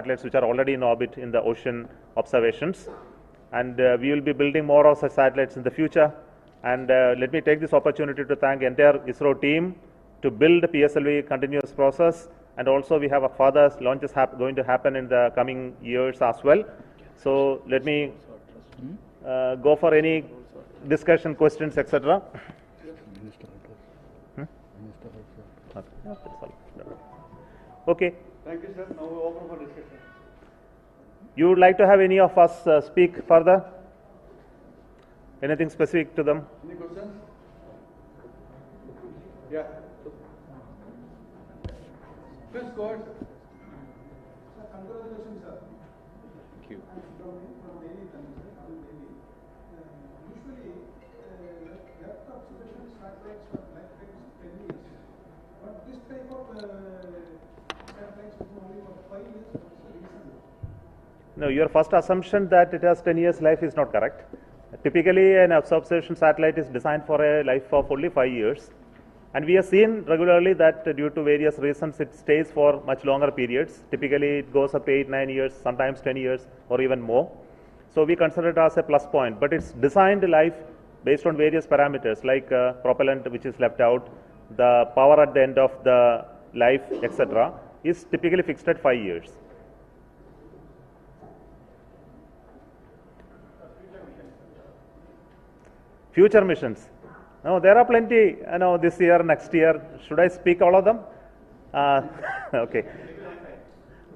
satellites which are already in orbit in the ocean observations. And we will be building more of such satellites in the future. And let me take this opportunity to thank the entire ISRO team to build the PSLV continuous process. And also we have a further launches going to happen in the coming years as well. So let me go for any discussion, questions, etc. Okay. Thank you, sir. Now we open for discussion. You would like to have any of us speak further? Anything specific to them? Any questions? Yeah. Please go ahead. Sir, congratulations, sir. Thank you. Usually, Earth observation satellites for lifetimes 10 years. But this type of satellites is only for 5 years. What's the reason? No, your first assumption that it has 10 years life is not correct. Typically, an observation satellite is designed for a life of only 5 years. And we have seen regularly that due to various reasons, it stays for much longer periods. Typically, it goes up to 8, 9 years, sometimes 10 years, or even more. So we consider it as a plus point. But it's designed life based on various parameters like propellant, which is left out, the power at the end of the life, etc., is typically fixed at 5 years. Future missions. No, there are plenty, this year, next year. Should I speak all of them? Okay.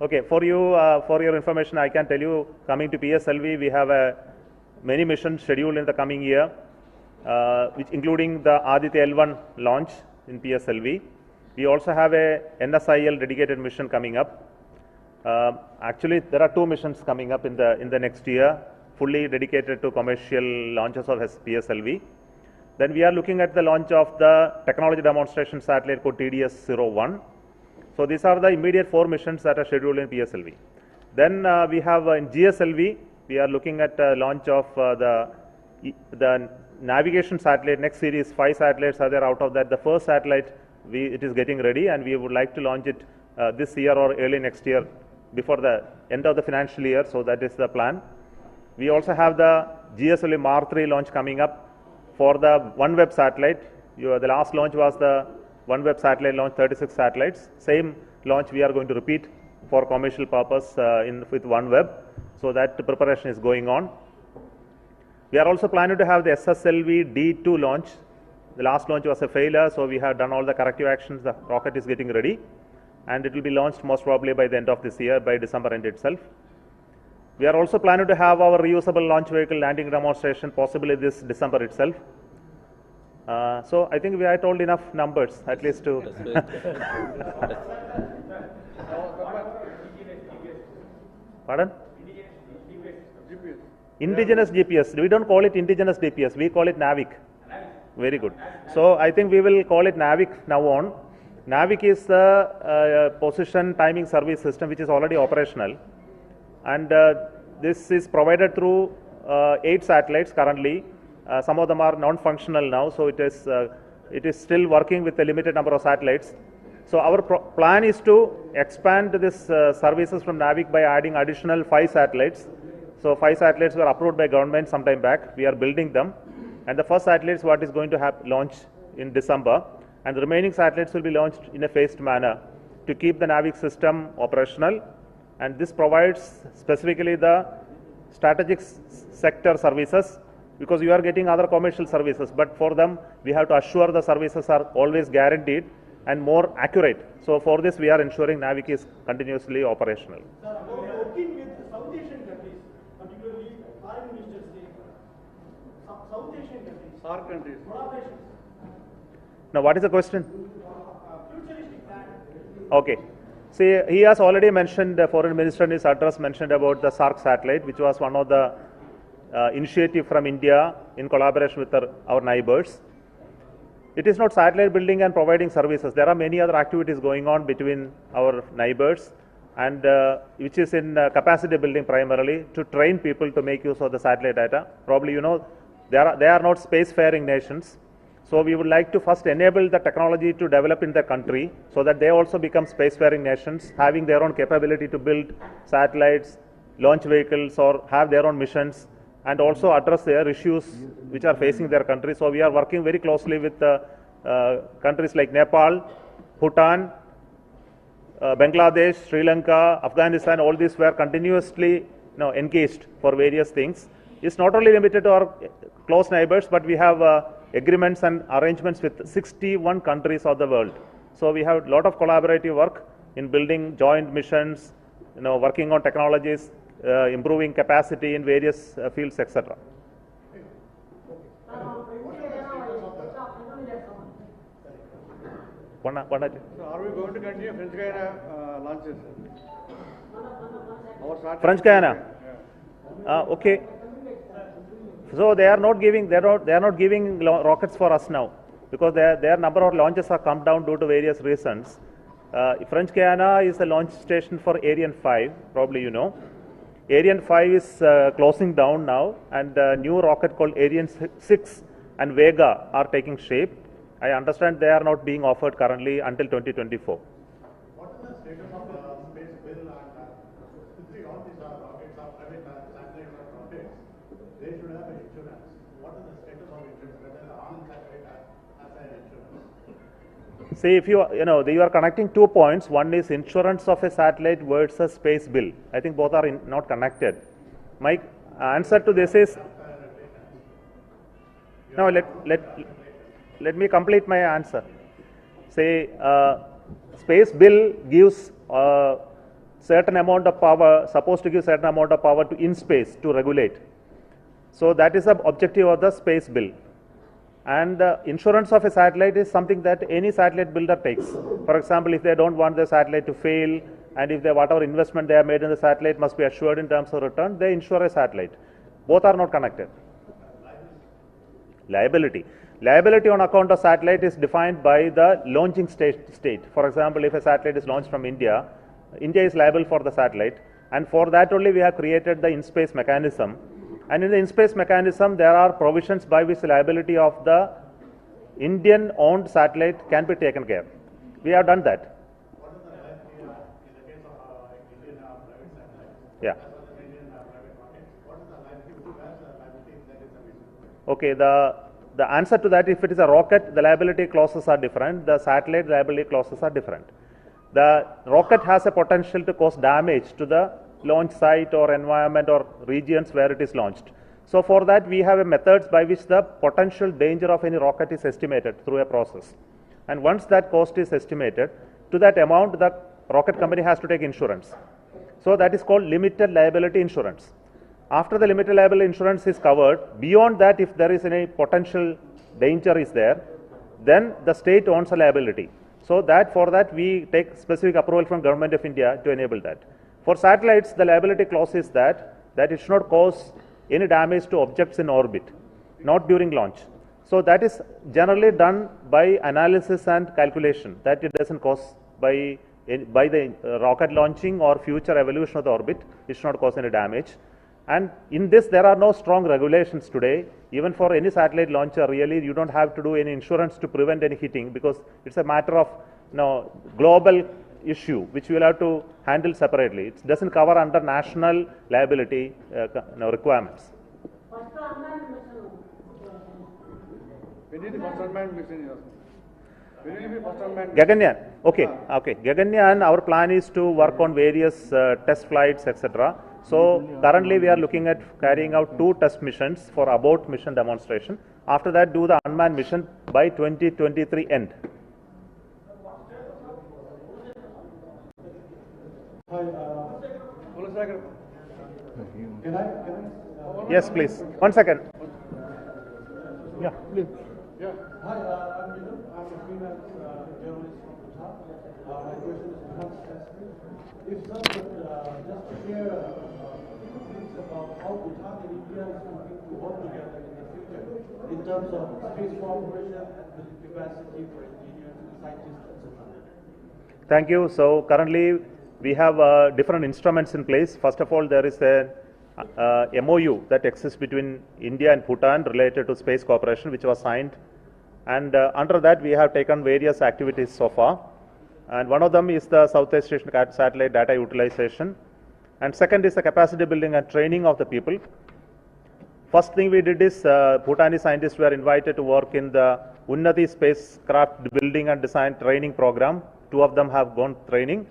Okay, for your information, I can tell you, coming to PSLV, we have many missions scheduled in the coming year, which including the Aditya L1 launch in PSLV. We also have a NSIL dedicated mission coming up. Actually, there are 2 missions coming up in the next year, fully dedicated to commercial launches of PSLV. Then we are looking at the launch of the technology demonstration satellite called TDS-01. So these are the immediate 4 missions that are scheduled in PSLV. Then we have in GSLV, we are looking at launch of the navigation satellite. Next series 5 satellites are there. Out of that, the first satellite it is getting ready, and we would like to launch it this year or early next year before the end of the financial year. So that is the plan. We also have the GSLV Mark 3 launch coming up. For the OneWeb satellite, the last launch was the OneWeb satellite launch, 36 satellites. Same launch we are going to repeat for commercial purpose with OneWeb. So that preparation is going on. We are also planning to have the SSLV D2 launch. The last launch was a failure, so we have done all the corrective actions. The rocket is getting ready, and it will be launched most probably by the end of this year, by December end itself. We are also planning to have our reusable launch vehicle landing demonstration possibly this December itself. So I think we have told enough numbers, at least to. Pardon? Indigenous GPS. We don't call it indigenous GPS. We call it NAVIC. Very good. So I think we will call it NAVIC now on. NAVIC is the position timing service system which is already operational. And this is provided through 8 satellites currently. Some of them are non-functional now, so it is still working with a limited number of satellites. So our plan is to expand this services from NAVIC by adding additional 5 satellites. So 5 satellites were approved by government some time back. We are building them, and the first satellite is what is going to launch in December, and the remaining satellites will be launched in a phased manner to keep the NAVIC system operational. And this provides specifically the strategic sector services, because you are getting other commercial services, but for them we have to assure the services are always guaranteed and more accurate. So for this we are ensuring NAVIC is continuously operational. Sir, about working with South Asian countries, particularly foreign ministers, South Asian countries, SAARC countries. collaboration. Now what is the question? Futuristic plan. Okay. See, he has already mentioned, the foreign minister in his address mentioned about the SAARC satellite, which was one of the initiative from India in collaboration with our neighbors. It is not satellite building and providing services. There are many other activities going on between our neighbors, and which is in capacity building primarily to train people to make use of the satellite data. Probably you know they are not spacefaring nations, So we would like to first enable the technology to develop in the country so that they also become spacefaring nations, having their own capability to build satellites, launch vehicles, or have their own missions, and also address their issues which are facing their country. So we are working very closely with countries like Nepal, Bhutan, Bangladesh, Sri Lanka, Afghanistan. All these were continuously engaged for various things. It's not only limited to our close neighbors, but we have agreements and arrangements with 61 countries of the world. So we have a lot of collaborative work in building joint missions, working on technologies, improving capacity in various fields, etc. So are we going to continue French Guiana launches? Our satellite- French Guiana. Okay. So they are not giving rockets for us now because their number of launches have come down due to various reasons. French Guiana is the launch station for Ariane 5, probably you know. Ariane 5 is closing down now, and a new rocket called Ariane 6 and Vega are taking shape. I understand they are not being offered currently until 2024. What is the status of the space bill and since all these rockets are private satellite rockets, they should have an insurance. What is the status of insurance? Whether all satellite has an insurance? See, if you are connecting 2 points. One is insurance of a satellite versus space bill. I think both are not connected. My answer to this is no. Let me complete my answer. Say, space bill gives certain amount of power, supposed to give certain amount of power to in-space to regulate. So that is the objective of the space bill. And the insurance of a satellite is something that any satellite builder takes. For example, if they don't want the satellite to fail, and if whatever investment they have made in the satellite must be assured in terms of return, they insure a satellite. Both are not connected. Liability on account of satellite is defined by the launching state. For example, if a satellite is launched from India, India is liable for the satellite, and for that only we have created the in-space mechanism. And in the in-space mechanism, there are provisions by which the liability of the Indian-owned satellite can be taken care. We have done that. What is the liability in the case of Indian private satellites? Yeah. As well as Indian private rockets, what is the liability? Who bears the liability in that service? Okay, the answer to that, if it is a rocket, the liability clauses are different. The satellite liability clauses are different. The rocket has a potential to cause damage to the launch site or environment or regions where it is launched. So for that, we have a methods by which the potential danger of any rocket is estimated through a process. And once that cost is estimated, to that amount, the rocket company has to take insurance. So that is called limited liability insurance. After the limited liability insurance is covered, beyond that, if there is any potential danger is there, then the state owns a liability. So for that we take specific approval from Government of India to enable that. For satellites, the liability clause is that it should not cause any damage to objects in orbit, not during launch. So that is generally done by analysis and calculation, that it doesn't cause by the rocket launching or future evolution of the orbit, it should not cause any damage. And in this, there are no strong regulations today. Even for any satellite launcher, really, you don't have to do any insurance to prevent any hitting, because it's a matter of global issue which we will have to handle separately. It doesn't cover under national liability requirements. We need the first unmanned mission. We need the first unmanned Gaganyaan. Okay. Gaganyaan, our plan is to work on various test flights, etc. So currently we are looking at carrying out 2 test missions for abort mission demonstration. After that, do the unmanned mission by 2023 end. Hi, can I? Yes, please. 1 second. Yeah, please. Yeah. Hi, I'm Vinod. I'm a freelance journalist from Bhutan. My question is perhaps specific. If some could just share things about how Bhutan and India is going to work together in the future in terms of space cooperation and building capacity for engineers, scientists, etc. Thank you. So currently we have different instruments in place. First of all, there is a MOU that exists between India and Bhutan related to space cooperation, which was signed And under that, we have taken various activities so far. And one of them is the Southeast Asian satellite data utilization. And second is the capacity building and training of the people. First thing we did is Bhutanese scientists were invited to work in the Unnati spacecraft building and design training program. 2 of them have gone training.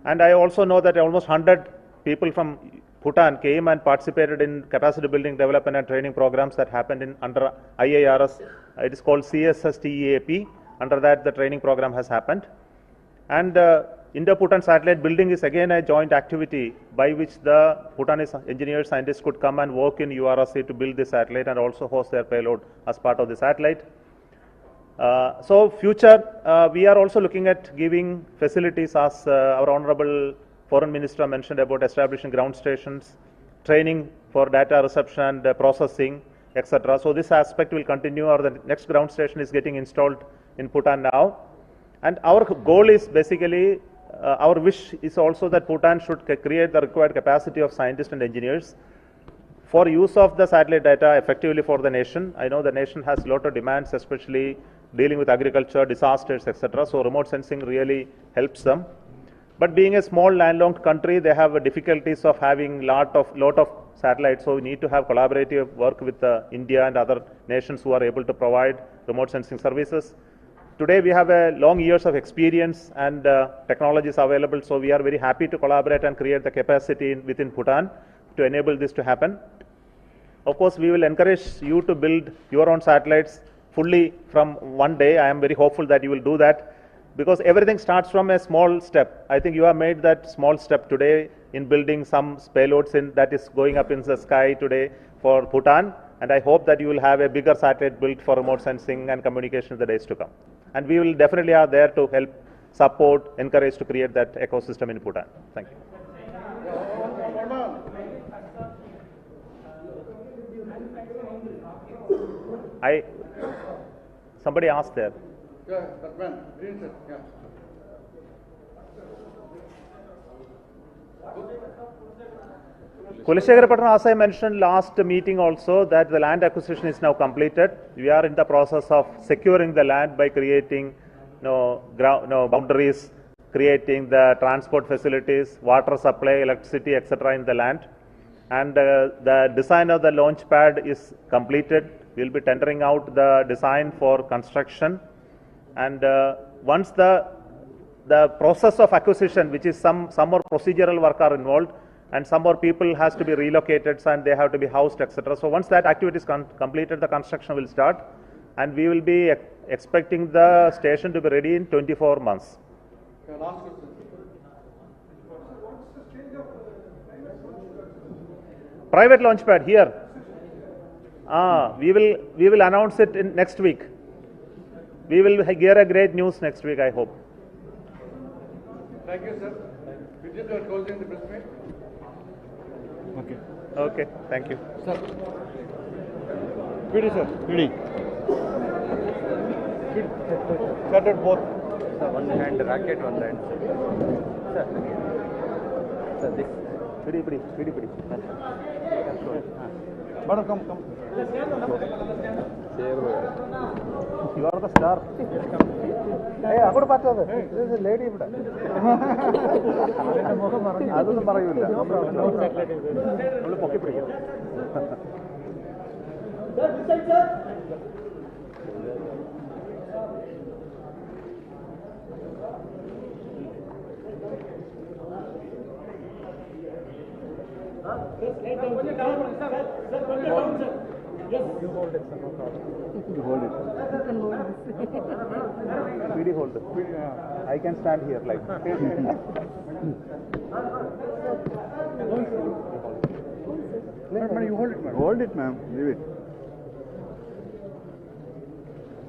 And I also know that almost 100 people from Bhutan came and participated in capacity building, development and training programs that happened in under IIRS. It is called CSSTEAP. Under that, the training program has happened. And Indo-Bhutan satellite building is again a joint activity by which the Bhutanese engineers, scientists could come and work in URSC to build the satellite and also host their payload as part of the satellite. So future, we are also looking at giving facilities as our Honorable Foreign Minister mentioned about establishing ground stations, training for data reception and processing, etc. So this aspect will continue, or the next ground station is getting installed in Bhutan now. And our goal is basically, our wish is also that Bhutan should create the required capacity of scientists and engineers for use of the satellite data effectively for the nation. I know the nation has a lot of demands, especially dealing with agriculture, disasters, etc. So remote sensing really helps them. But being a small landlocked country, they have difficulties of having lot of satellites. So we need to have collaborative work with India and other nations who are able to provide remote sensing services. Today we have a long years of experience and technologies available. So we are very happy to collaborate and create the capacity within Bhutan to enable this to happen. Of course, we will encourage you to build your own satellites fully from one day. I am very hopeful that you will do that, because everything starts from a small step. I think you have made that small step today in building some payloads that is going up in the sky today for Bhutan, and I hope that you will have a bigger satellite built for remote sensing and communication in the days to come. And we will definitely are there to help, support, encourage to create that ecosystem in Bhutan. Thank you. Somebody asked there. Yeah, that man, green shirt, yeah. Kuleshekharapatnam, as I mentioned last meeting also, that the land acquisition is now completed. We are in the process of securing the land by creating boundaries, creating the transport facilities, water supply, electricity, etc. in the land. And the design of the launch pad is completed. We will be tendering out the design for construction. And once the process of acquisition, which is some more procedural work are involved, and some more people has to be relocated and they have to be housed, etc. So once that activity is completed, the construction will start, and we will be expecting the station to be ready in 24 months. Yeah, last question. Private launch pad here. We will announce it in next week. We will hear a great news next week, I hope. Thank you, sir. With this, we are closing the press meet. Okay. Okay. Thank you. Sir. PD, sir. PD. Started both. Sir, one hand racket, one hand. Sir. Sir, this. PD. Madam, come. You are the star. Hey, agora paatadu. This is a lady ഇവിടെ. അതൊന്നും പറയൂല. നമ്മൾ പൊക്കി പിടിക്കും. Sir, this side, sir. You hold it, sir. No problem. You hold it. PD hold it. I can stand here like. Madam, you hold it, madam. Hold it, ma'am. Leave it.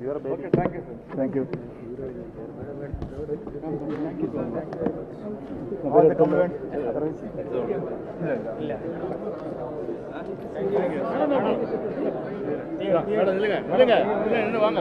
You are a baby. Okay, thank you, sir. Thank you. All the compliment. வாங்க